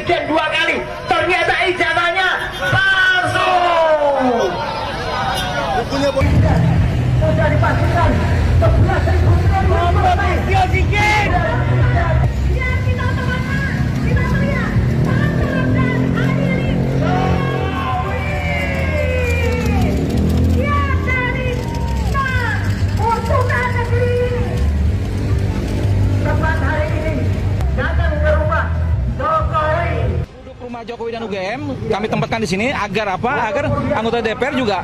presiden 2 kali. Ternyata ijazahnya palsu. Sudah dipastikan 11.000 Rumah Jokowi dan UGM kami tempatkan di sini agar apa? Agar anggota DPR juga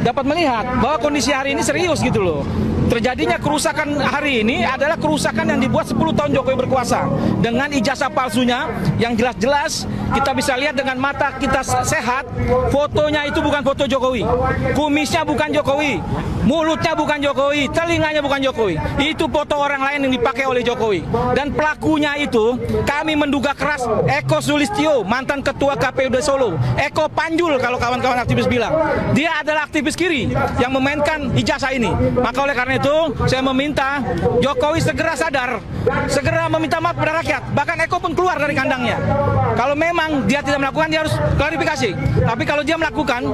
dapat melihat bahwa kondisi hari ini serius gitu loh. Terjadinya kerusakan hari ini adalah kerusakan yang dibuat 10 tahun Jokowi berkuasa dengan ijazah palsunya yang jelas-jelas kita bisa lihat dengan mata kita sehat. Fotonya itu bukan foto Jokowi, kumisnya bukan Jokowi, mulutnya bukan Jokowi, telinganya bukan Jokowi. Itu foto orang lain yang dipakai oleh Jokowi. Dan pelakunya itu kami menduga keras Eko Sulistyo, mantan ketua KPUD Solo. Eko Panjul kalau kawan-kawan aktivis bilang. Dia adalah aktivis kiri yang memainkan ijazah ini. Maka oleh karena itu saya meminta Jokowi segera sadar, segera meminta maaf kepada rakyat. Bahkan Eko pun keluar dari kandangnya. Kalau memang dia tidak melakukan, dia harus klarifikasi. Tapi kalau dia melakukan,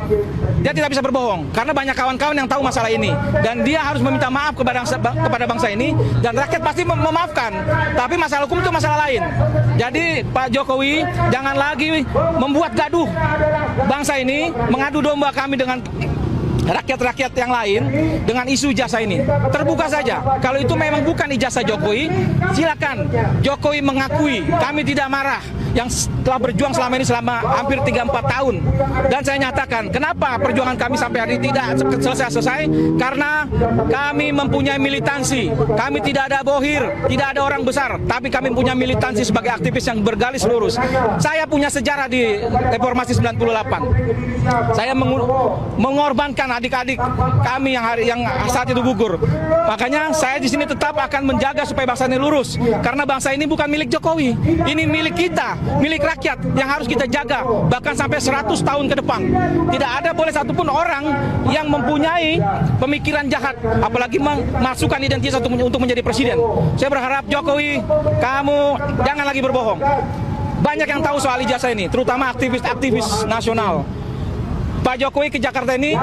dia tidak bisa berbohong. Karena banyak kawan-kawan yang tahu masalah ini. Dan dia harus meminta maaf kepada bangsa ini. Dan rakyat pasti memaafkan. Tapi masalah hukum itu masalah lain. Jadi Pak Jokowi jangan lagi membuat gaduh bangsa ini, mengadu domba kami dengan rakyat-rakyat yang lain dengan isu ijazah ini. Terbuka saja. Kalau itu memang bukan ijazah Jokowi, silakan Jokowi mengakui. Kami tidak marah yang telah berjuang selama ini selama hampir 3-4 tahun. Dan saya nyatakan, kenapa perjuangan kami sampai hari ini tidak selesai-selesai? Karena kami mempunyai militansi. Kami tidak ada bohir, tidak ada orang besar, tapi kami punya militansi sebagai aktivis yang bergaris lurus. Saya punya sejarah di Reformasi 98. Saya mengorbankan adik-adik kami yang saat itu gugur. Makanya saya di sini tetap akan menjaga supaya bangsa ini lurus. Karena bangsa ini bukan milik Jokowi. Ini milik kita, milik rakyat yang harus kita jaga bahkan sampai 100 tahun ke depan. Tidak ada boleh satupun orang yang mempunyai pemikiran jahat, apalagi memasukkan identitas untuk menjadi presiden. Saya berharap Jokowi, kamu jangan lagi berbohong. Banyak yang tahu soal ijazah ini, terutama aktivis-aktivis nasional. Pak Jokowi ke Jakarta ini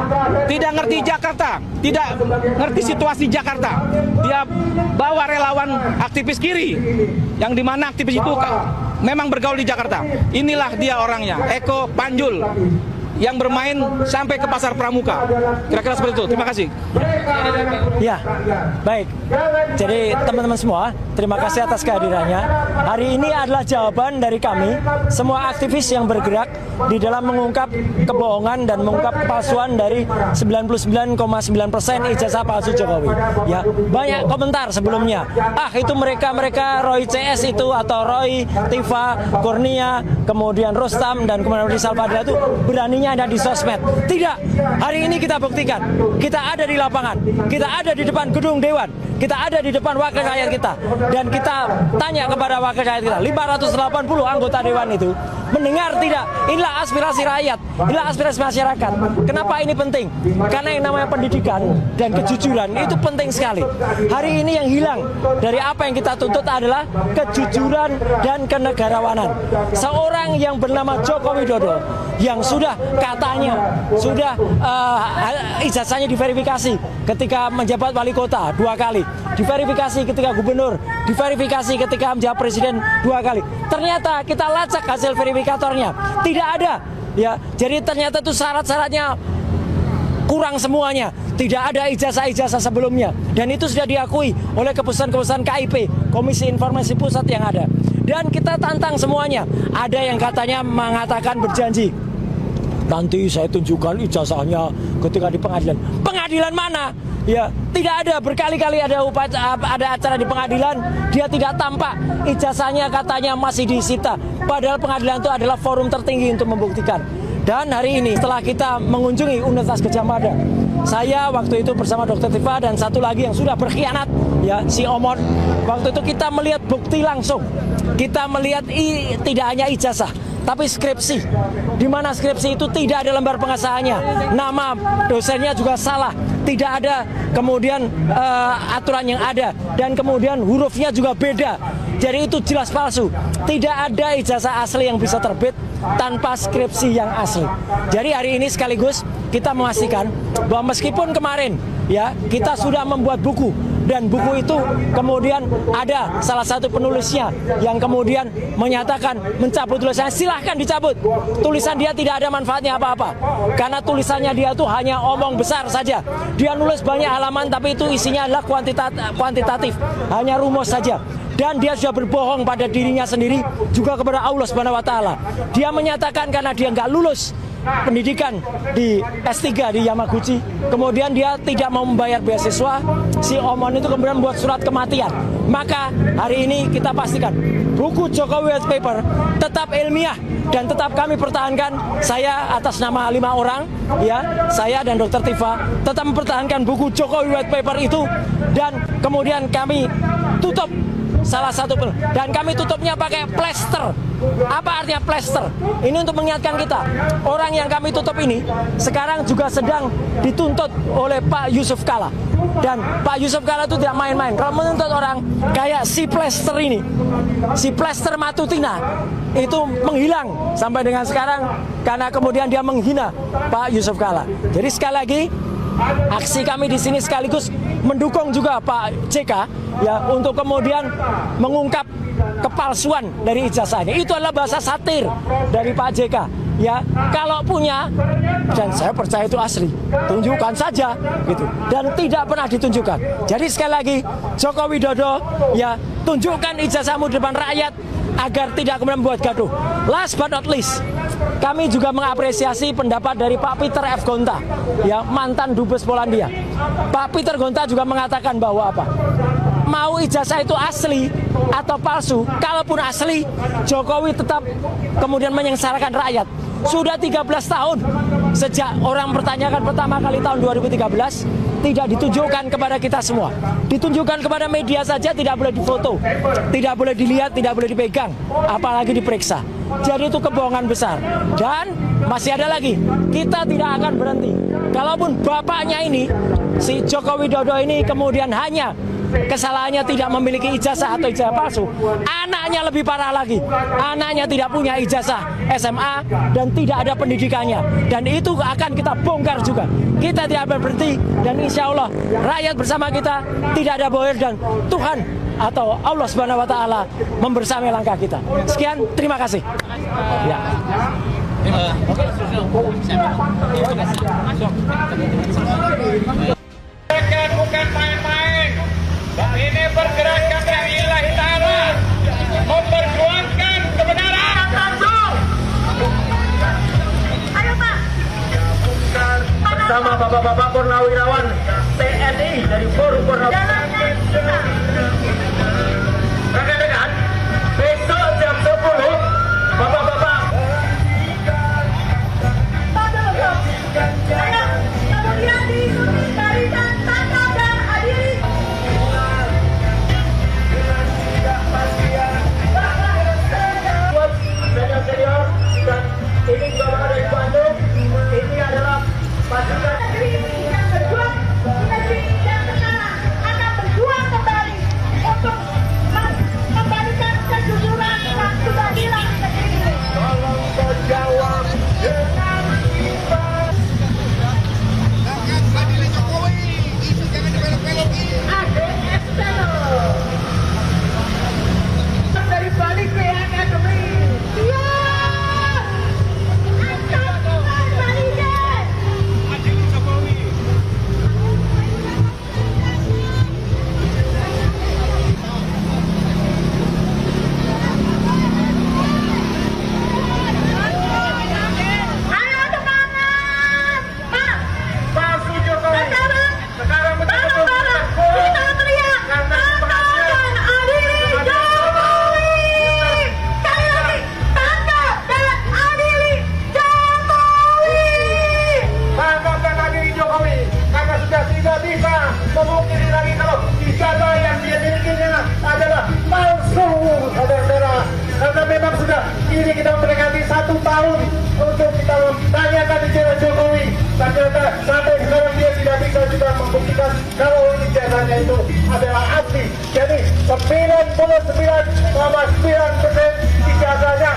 tidak ngerti Jakarta, tidak ngerti situasi Jakarta. Dia bawa relawan aktivis kiri, yang dimana aktivis itu memang bergaul di Jakarta. Inilah dia orangnya, Eko Panjul, yang bermain sampai ke pasar Pramuka. Kira-kira seperti itu. Terima kasih. Ya, baik. Jadi teman-teman semua, terima kasih atas kehadirannya. Hari ini adalah jawaban dari kami, semua aktivis yang bergerak di dalam mengungkap kebohongan dan mengungkap kepalsuan dari 99,9% ijazah palsu Jokowi. Ya, banyak komentar sebelumnya. Itu mereka Roy CS itu atau Roy, Tifa, Kurnia, kemudian Rustam dan kemudian Rizal Fadila itu beraninya ada di sosmed. Tidak. Hari ini kita buktikan. Kita ada di lapangan. Kita ada di depan gedung Dewan. Kita ada di depan wakil rakyat kita. Dan kita tanya kepada wakil rakyat kita. 580 anggota Dewan itu mendengar tidak? Inilah aspirasi rakyat. Inilah aspirasi masyarakat. Kenapa ini penting? Karena yang namanya pendidikan dan kejujuran itu penting sekali. Hari ini yang hilang dari apa yang kita tuntut adalah kejujuran dan kenegarawanan. Seorang yang bernama Joko Widodo yang sudah katanya sudah ijazahnya diverifikasi ketika menjabat wali kota 2 kali, diverifikasi ketika gubernur, diverifikasi ketika menjabat presiden 2 kali. Ternyata kita lacak hasil verifikatornya tidak ada. Ya, jadi ternyata itu syarat-syaratnya kurang semuanya. Tidak ada ijazah-ijazah sebelumnya. Dan itu sudah diakui oleh keputusan-keputusan KIP, Komisi Informasi Pusat yang ada. Dan kita tantang semuanya. Ada yang katanya mengatakan berjanji, nanti saya tunjukkan ijazahnya ketika di pengadilan. Pengadilan mana? Ya, tidak ada. Berkali-kali ada acara di pengadilan, dia tidak tampak. Ijazahnya katanya masih disita. Padahal pengadilan itu adalah forum tertinggi untuk membuktikan. Dan hari ini setelah kita mengunjungi Universitas Gadjah Mada, saya waktu itu bersama Dr. Tifa dan satu lagi yang sudah berkhianat, ya si Omon. Waktu itu kita melihat bukti langsung. Kita melihat tidak hanya ijazah, tapi skripsi. Di mana skripsi itu tidak ada lembar pengesahannya. Nama dosennya juga salah. Tidak ada kemudian aturan yang ada. Dan kemudian hurufnya juga beda. Jadi itu jelas palsu. Tidak ada ijazah asli yang bisa terbit tanpa skripsi yang asli. Jadi hari ini sekaligus kita memastikan bahwa meskipun kemarin ya kita sudah membuat buku, dan buku itu kemudian ada salah satu penulisnya yang kemudian menyatakan mencabut tulisannya, silahkan dicabut. Tulisan dia tidak ada manfaatnya apa-apa, karena tulisannya dia tuh hanya omong besar saja. Dia nulis banyak halaman tapi itu isinya adalah kuantitatif, hanya rumus saja. Dan dia sudah berbohong pada dirinya sendiri, juga kepada Allah Subhanahu wa Ta'ala. Dia menyatakan karena dia nggak lulus pendidikan di S3 di Yamaguchi, kemudian dia tidak mau membayar beasiswa, si Omon itu kemudian membuat surat kematian. Maka hari ini kita pastikan buku Jokowi White Paper tetap ilmiah dan tetap kami pertahankan. Saya atas nama 5 orang ya, saya dan Dr. Tifa tetap mempertahankan buku Jokowi White Paper itu, dan kemudian kami tutup salah satu, dan kami tutupnya pakai plester. Apa artinya plester? Ini untuk mengingatkan kita, orang yang kami tutup ini sekarang juga sedang dituntut oleh Pak Yusuf Kalla. Dan Pak Yusuf Kalla itu tidak main-main. Kalau menuntut orang kayak si plester ini, si plester Matutina itu menghilang sampai dengan sekarang karena kemudian dia menghina Pak Yusuf Kalla. Jadi sekali lagi, aksi kami di sini sekaligus mendukung juga Pak JK ya untuk kemudian mengungkap kepalsuan dari ijazahnya. Itu adalah bahasa satir dari Pak JK ya. Kalau punya, dan saya percaya itu asli, tunjukkan saja gitu. Dan tidak pernah ditunjukkan. Jadi sekali lagi, Joko Widodo ya, tunjukkan ijazahmu di depan rakyat agar tidak kemudian membuat gaduh. Last but not least, kami juga mengapresiasi pendapat dari Pak Peter F. Gonta, ya, mantan Dubes Polandia. Pak Peter Gonta juga mengatakan bahwa apa? Mau ijazah itu asli atau palsu, kalaupun asli, Jokowi tetap kemudian menyengsarakan rakyat. Sudah 13 tahun sejak orang mempertanyakan pertama kali tahun 2013, tidak ditunjukkan kepada kita semua. Ditunjukkan kepada media saja, tidak boleh difoto, tidak boleh dilihat, tidak boleh dipegang, apalagi diperiksa. Jadi itu kebohongan besar. Dan masih ada lagi, kita tidak akan berhenti. Kalaupun bapaknya ini, si Joko Widodo ini kemudian hanya kesalahannya tidak memiliki ijazah atau ijazah palsu, anaknya lebih parah lagi. Anaknya tidak punya ijazah SMA dan tidak ada pendidikannya, dan itu akan kita bongkar juga. Kita tidak berhenti, dan insya Allah rakyat bersama kita, tidak ada bohong, dan Tuhan atau Allah Subhanahu wa Ta'ala membersamai langkah kita. Sekian, terima kasih. Ya. Bukan main-main. Ini pergerakan dari Ilahi Ta'ala, memperjuangkan kebenaran. Ayo Pak. Bersama Bapak-Bapak Purnawirawan TNI dari Forum Purnawirawan. Rekan-rekan, besok jam 10, Bapak-Bapak. Ayo, kemudian diikuti barisan tanda dan hadiri. Senior, dan ini Bapak dari Bandung. Ini adalah pasukan Negeri yang berjuang, negeri yang sekarang akan berjuang kembali untuk mengembalikan kejujuran yang sudah hilang di negeri ini. tolong berjawab dengan ikhlas. ADS Channel dari balik Academy. Iya. Angkat Balikan. Ayo semangat. Pak, Palsu Jokowi. sekarang Sekarang betul-betul bareng-bareng kita teriak tanda dan adili Jokowi. Sekali lagi, tanda dan adili Jokowi. Tangkap dan adili Jokowi, karena sudah tidak bisa memungkiri lagi kalau ijazah yang dia milikinya adalah palsu, saudara-saudara. Karena memang sudah ini kita mendekati 1 tahun untuk kita tanyakan ijazah Jokowi. ternyata sampai sekarang dia tidak bisa juga membuktikan kalau ijazahnya itu adalah asli. Jadi 99,9% ijazahnya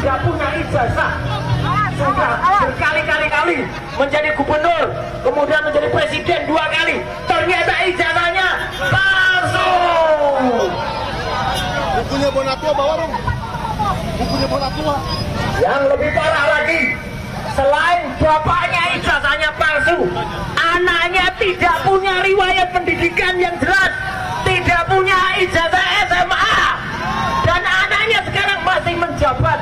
tidak punya ijazah, sudah berkali-kali menjadi gubernur, kemudian menjadi presiden 2 kali, ternyata ijazahnya palsu. Bukunya Bonatua bawa dong. Bukunya Bonatua. Yang lebih parah lagi, selain bapaknya ijazahnya palsu, anaknya tidak punya riwayat pendidikan yang jelas, tidak punya ijazah SMA, dan anaknya sekarang masih menjabat.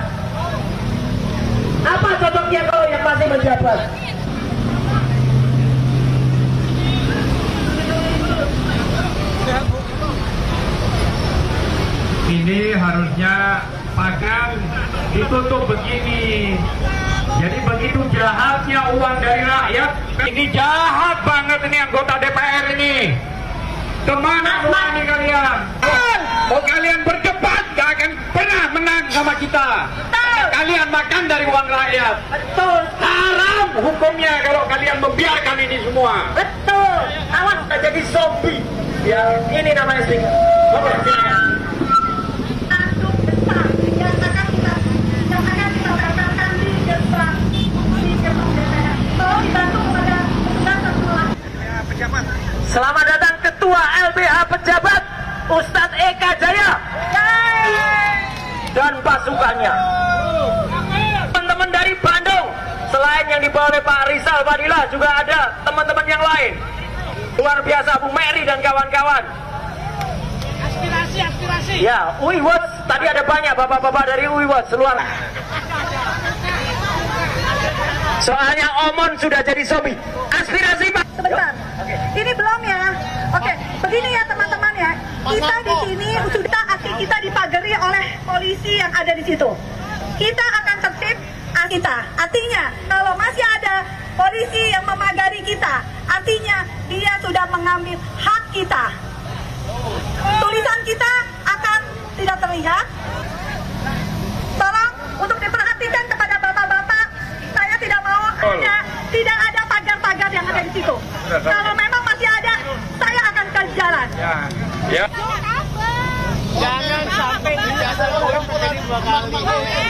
Apa cocoknya kalau yang masih menjabat? Ini harusnya pagar ditutup begini. Jadi begitu jahatnya uang dari rakyat. Ini jahat banget ini anggota DPR ini. Kemana uang ini kalian? Oh kalian berdebat gak akan pernah menang sama kita. Kalian makan dari uang rakyat. Betul. Haram hukumnya kalau kalian membiarkan ini semua. Betul. Awas tak jadi zombie. Ya, ini namanya sih. Oke, silakan. Tanduk besar yang akan kita batalkan di gerbang DPR. Tolong dibantu kepada petugas semua. Selamat datang Ketua LBH Pejabat Ustadz Eka Jaya dan pasukannya. Teman-teman dari Bandung, selain yang dibawa oleh Pak Rizal Fadila, juga ada teman-teman yang lain. Luar biasa, Bu Mary dan kawan-kawan. Aspirasi. Ya, Uiwat, tadi ada banyak bapak-bapak dari Uiwat seluar. Soalnya Omon sudah jadi zombie. Aspirasi Pak. Sebentar. Ini belum ya. Oke, begini ya teman-teman ya. Kita di sini sudah kita dipagari oleh polisi yang ada di situ. Kita akan tertib kita. Artinya kalau masih ada polisi yang memagari kita, artinya dia sudah mengambil hak kita. Tulisan kita akan tidak terlihat. Tolong untuk diperhatikan kepada bapak-bapak. Saya tidak mau tidak ada pagar-pagar yang ada di situ. Kalau memang masih ada, saya akan ke jalan. Ya. Jangan sampai ijazah orang menjadi 2 kali.